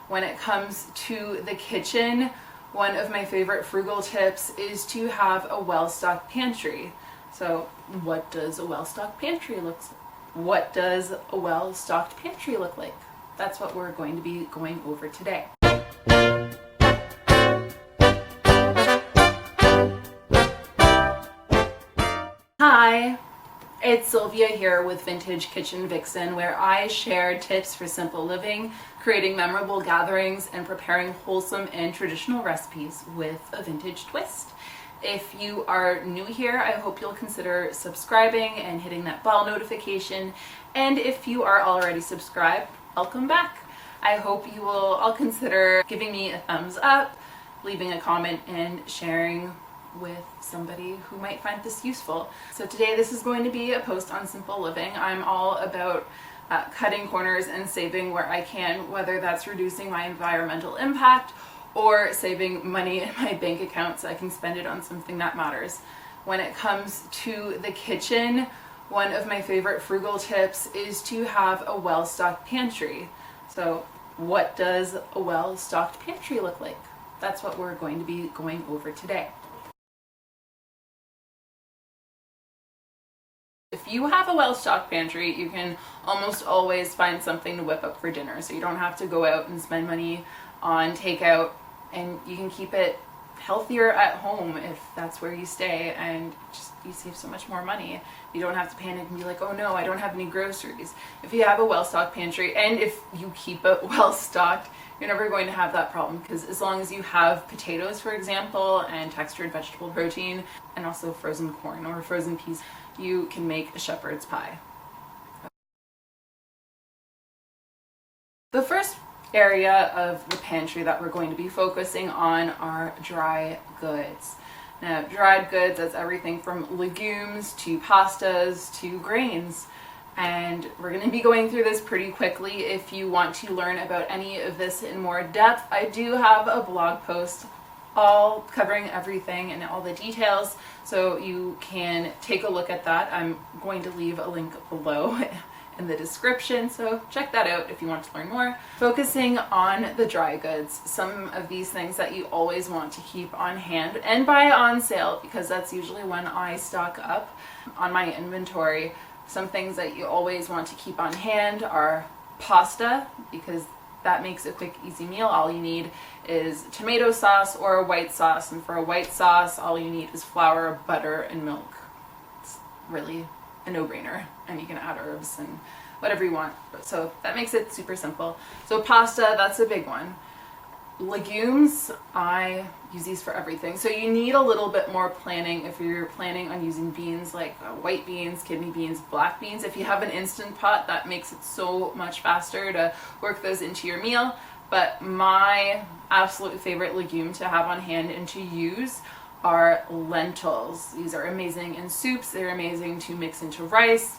when it comes to the kitchen, one of my favorite frugal tips is to have a well-stocked pantry. So what does a well-stocked pantry look like? What does a well-stocked pantry look like? That's what we're going to be going over today. Hi, it's Sylvia here with Vintage Kitchen Vixen, where I share tips for simple living, creating memorable gatherings, and preparing wholesome and traditional recipes with a vintage twist. If you are new here, I hope you'll consider subscribing and hitting that bell notification. And if you are already subscribed, welcome back. I hope you will all consider giving me a thumbs up, leaving a comment, and sharing with somebody who might find this useful. So today this is going to be a post on simple living. I'm all about cutting corners and saving where I can, whether that's reducing my environmental impact or saving money in my bank account so I can spend it on something that matters. When it comes to the kitchen, one of my favorite frugal tips is to have a well-stocked pantry. So what does a well-stocked pantry look like? That's what we're going to be going over today. If you have a well-stocked pantry, you can almost always find something to whip up for dinner, so you don't have to go out and spend money on takeout, and you can keep it healthier at home if that's where you stay, and just you save so much more money. You don't have to panic and be like, oh no, I don't have any groceries. If you have a well-stocked pantry, and if you keep it well-stocked, you're never going to have that problem, because as long as you have potatoes, for example, and textured vegetable protein, and also frozen corn or frozen peas, you can make a shepherd's pie. The first area of the pantry that we're going to be focusing on are dry goods. Now, dried goods, that's everything from legumes to pastas to grains. And we're going to be going through this pretty quickly. If you want to learn about any of this in more depth, I do have a blog post all covering everything and all the details, so you can take a look at that. I'm going to leave a link below in the description, so check that out if you want to learn more. Focusing on the dry goods, some of these things that you always want to keep on hand and buy on sale, because that's usually when I stock up on my inventory. Some things that you always want to keep on hand are pasta, because that makes a quick, easy meal. All you need is tomato sauce or a white sauce, and for a white sauce, all you need is flour, butter, and milk. It's really a no-brainer, and you can add herbs and whatever you want. So that makes it super simple. So pasta, that's a big one. Legumes, I use these for everything. So you need a little bit more planning if you're planning on using beans like white beans, kidney beans, black beans. If you have an Instant Pot, that makes it so much faster to work those into your meal. But my absolute favorite legume to have on hand and to use are lentils. These are amazing in soups. They're amazing to mix into rice,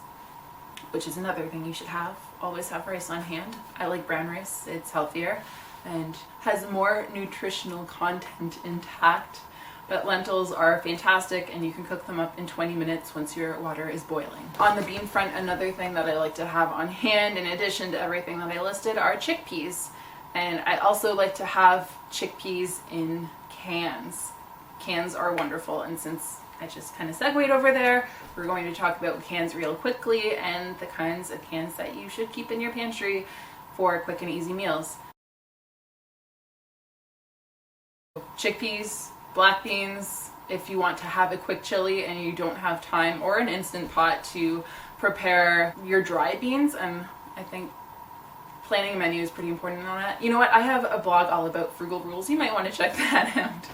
which is another thing you should have. Always have rice on hand. I like brown rice. It's healthier and has more nutritional content intact. But lentils are fantastic, and you can cook them up in 20 minutes once your water is boiling. On the bean front, another thing that I like to have on hand, in addition to everything that I listed, are chickpeas. And I also like to have chickpeas in cans. Cans are wonderful, and since I just kind of segued over there, we're going to talk about cans real quickly and the kinds of cans that you should keep in your pantry for quick and easy meals. Chickpeas, black beans, if you want to have a quick chili and you don't have time or an Instant Pot to prepare your dry beans, and I think planning a menu is pretty important on that. You know what, I have a blog all about frugal rules. You might want to check that out.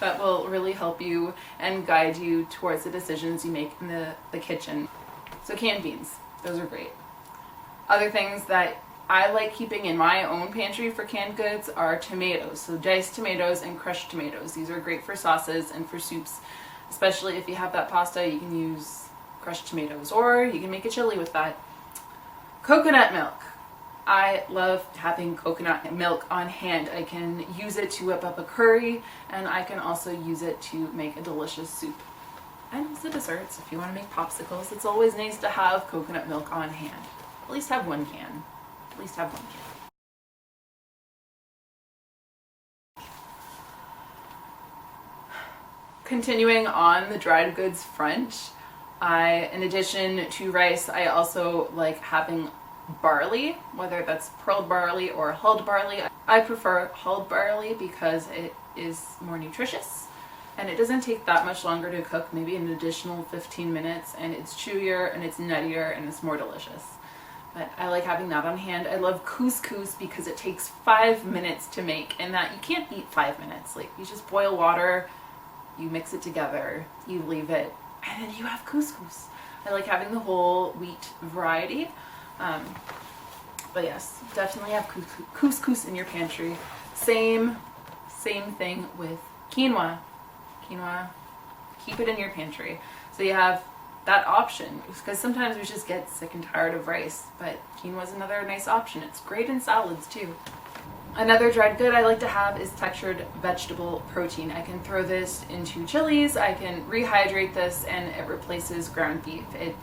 That will really help you and guide you towards the decisions you make in the kitchen. So canned beans, those are great. Other things that I like keeping in my own pantry for canned goods are tomatoes. So diced tomatoes and crushed tomatoes. These are great for sauces and for soups. Especially if you have that pasta, you can use crushed tomatoes, or you can make a chili with that. Coconut milk. I love having coconut milk on hand. I can use it to whip up a curry, and I can also use it to make a delicious soup. And as the desserts, if you want to make popsicles, it's always nice to have coconut milk on hand. At least have one can. At least have one can. Continuing on the dried goods front, in addition to rice, I also like having barley, whether that's pearled barley or hulled barley. I prefer hulled barley because it is more nutritious and it doesn't take that much longer to cook, maybe an additional 15 minutes, and it's chewier and it's nuttier and it's more delicious. But I like having that on hand. I love couscous because it takes 5 minutes to make, and that you can't eat 5 minutes. Like, you just boil water, you mix it together, you leave it, and then you have couscous. I like having the whole wheat variety. But yes, definitely have couscous in your pantry. Same thing with quinoa. Quinoa, keep it in your pantry. So you have that option, because sometimes we just get sick and tired of rice, but quinoa is another nice option. It's great in salads too. Another dried good I like to have is textured vegetable protein. I can throw this into chilies, I can rehydrate this, and it replaces ground beef. It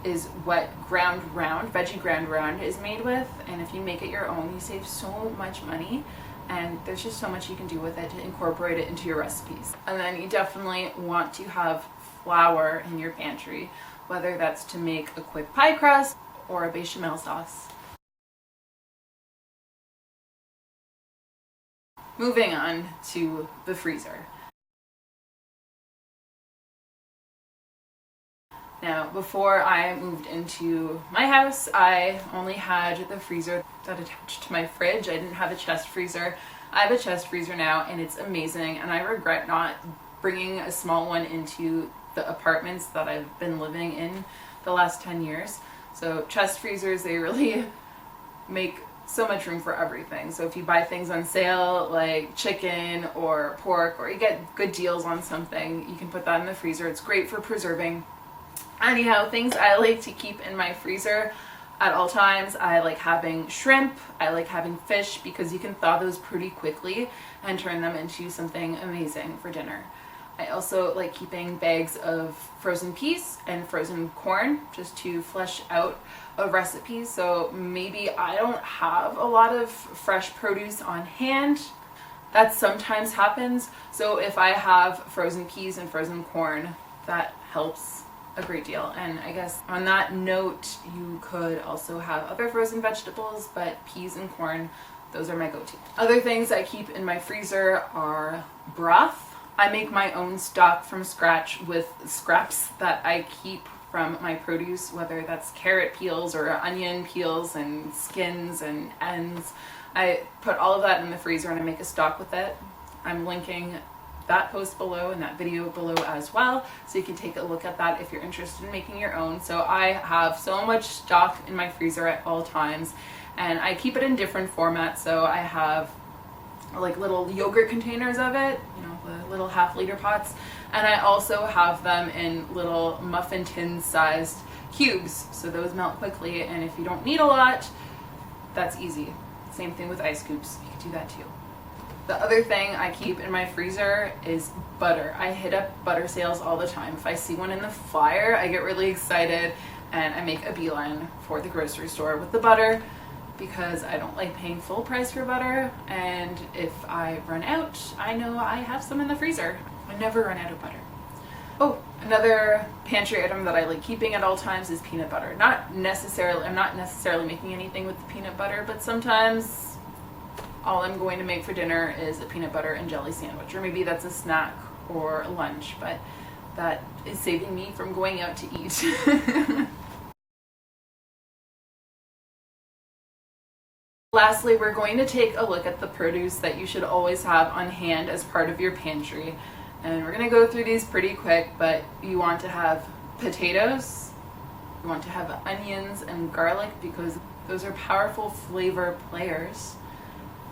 is what ground round, veggie ground round is made with, and if you make it your own, you save so much money, and there's just so much you can do with it to incorporate it into your recipes. And then you definitely want to have flour in your pantry, whether that's to make a quick pie crust or a bechamel sauce. Moving on to the freezer. Now, before I moved into my house, I only had the freezer that attached to my fridge. I didn't have a chest freezer. I have a chest freezer now, and it's amazing, and I regret not bringing a small one into the apartments that I've been living in the last 10 years. So chest freezers, they really make so much room for everything. So if you buy things on sale like chicken or pork, or you get good deals on something, you can put that in the freezer. It's great for preserving. Anyhow, things I like to keep in my freezer at all times, I like having shrimp, I like having fish, because you can thaw those pretty quickly and turn them into something amazing for dinner. I also like keeping bags of frozen peas and frozen corn, just to flesh out a recipe. So maybe I don't have a lot of fresh produce on hand. That sometimes happens. So if I have frozen peas and frozen corn, that helps a great deal. And I guess on that note, you could also have other frozen vegetables, but peas and corn, those are my go-to. Other things I keep in my freezer are broth. I make my own stock from scratch with scraps that I keep from my produce, whether that's carrot peels or onion peels and skins and ends. I put all of that in the freezer and I make a stock with it. I'm linking that post below and that video below as well, so you can take a look at that if you're interested in making your own. So I have so much stock in my freezer at all times, and I keep it in different formats. So I have like little yogurt containers of it, you know, the little half-liter pots, and I also have them in little muffin tin sized cubes, so those melt quickly, and if you don't need a lot, that's easy. Same thing with ice scoops, you can do that too. The other thing I keep in my freezer is butter. I hit up butter sales all the time. If I see one in the flyer, I get really excited and I make a beeline for the grocery store with the butter, because I don't like paying full price for butter, and if I run out, I know I have some in the freezer. I never run out of butter. Oh, another pantry item that I like keeping at all times is peanut butter. I'm not necessarily making anything with the peanut butter, but sometimes all I'm going to make for dinner is a peanut butter and jelly sandwich, or maybe that's a snack or lunch, but that is saving me from going out to eat. Lastly, we're going to take a look at the produce that you should always have on hand as part of your pantry. And we're going to go through these pretty quick, but you want to have potatoes, you want to have onions and garlic, because those are powerful flavor players.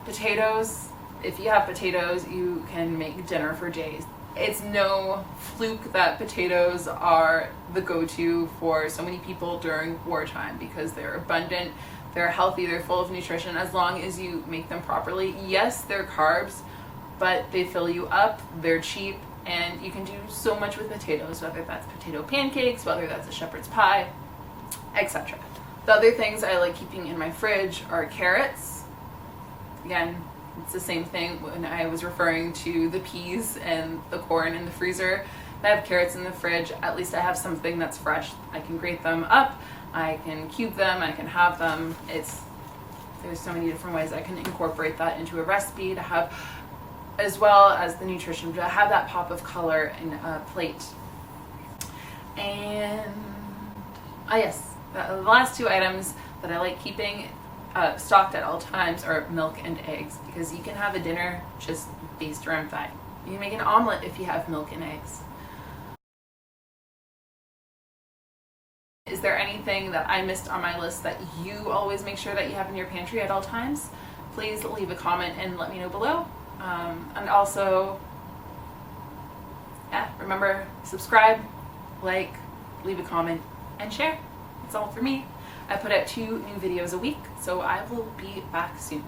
Potatoes, if you have potatoes, you can make dinner for days. It's no fluke that potatoes are the go-to for so many people during wartime, because they're abundant, they're healthy, they're full of nutrition, as long as you make them properly. Yes, they're carbs, but they fill you up, they're cheap, and you can do so much with potatoes, whether that's potato pancakes, whether that's a shepherd's pie, etc. The other things I like keeping in my fridge are carrots. Again, It's the same thing when I was referring to the peas and the corn in the freezer. If I have carrots in the fridge, at least I have something that's fresh. I can grate them up, I can cube them, I can have them. There's so many different ways I can incorporate that into a recipe to have, as well as the nutrition, to have that pop of color in a plate. And yes, the last two items that I like keeping stocked at all times are milk and eggs, because you can have a dinner just based around that. You can make an omelet if you have milk and eggs. Is there anything that I missed on my list that you always make sure that you have in your pantry at all times? Please leave a comment and let me know below. And also, remember, subscribe, like, leave a comment, and share. That's all for me. I put out 2 new videos a week, so I will be back soon.